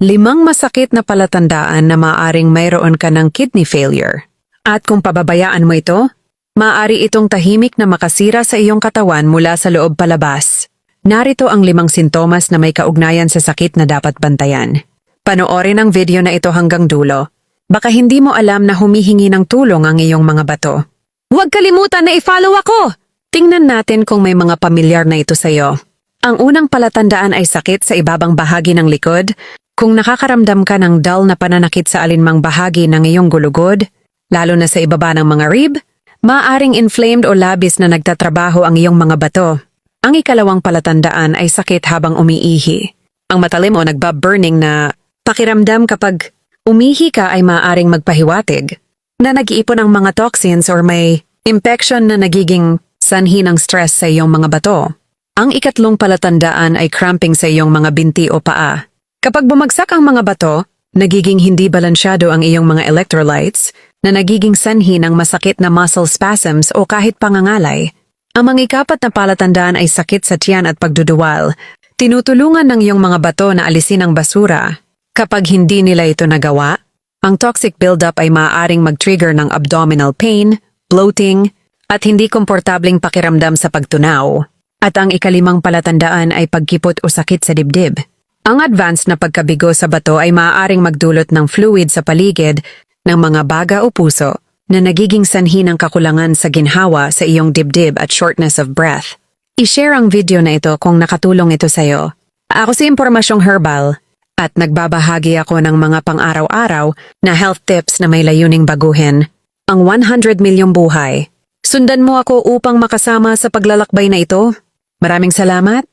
5 masakit na palatandaan na maaring mayroon ka ng kidney failure. At kung pababayaan mo ito, maaari itong tahimik na makasira sa iyong katawan mula sa loob palabas. Narito ang 5 sintomas na may kaugnayan sa sakit na dapat bantayan. Panoorin ang video na ito hanggang dulo. Baka hindi mo alam na humihingi ng tulong ang iyong mga bato. Huwag kalimutan na i-follow ako! Tingnan natin kung may mga pamilyar na ito sa iyo. Ang unang palatandaan ay sakit sa ibabang bahagi ng likod. Kung nakakaramdam ka ng dull na pananakit sa alinmang bahagi ng iyong gulugod, lalo na sa ibaba ng mga rib, maaaring inflamed o labis na nagtatrabaho ang iyong mga bato. Ang ikalawang palatandaan ay sakit habang umiihi. Ang matalim o nagba-burning na pakiramdam kapag umihi ka ay maaaring magpahiwatig, na nag-iipon ang mga toxins or may infection na nagiging sanhi ng stress sa iyong mga bato. Ang ikatlong palatandaan ay cramping sa iyong mga binti o paa. Kapag bumagsak ang mga bato, nagiging hindi balansyado ang iyong mga electrolytes na nagiging sanhi ng masakit na muscle spasms o kahit pangangalay. Ang mga ikapat na palatandaan ay sakit sa tiyan at pagduduwal. Tinutulungan ng iyong mga bato na alisin ang basura. Kapag hindi nila ito nagawa, ang toxic buildup ay maaaring mag-trigger ng abdominal pain, bloating, at hindi komportabling pakiramdam sa pagtunaw. At ang ikalimang palatandaan ay pagkipot o sakit sa dibdib. Ang advanced na pagkabigo sa bato ay maaaring magdulot ng fluid sa paligid ng mga baga o puso na nagiging sanhi ng kakulangan sa ginhawa sa iyong dibdib at shortness of breath. I-share ang video na ito kung nakatulong ito sa iyo. Ako si Impormasyong Herbal at nagbabahagi ako ng mga pang-araw-araw na health tips na may layuning baguhin ang 100 milyong buhay. Sundan mo ako upang makasama sa paglalakbay na ito. Maraming salamat.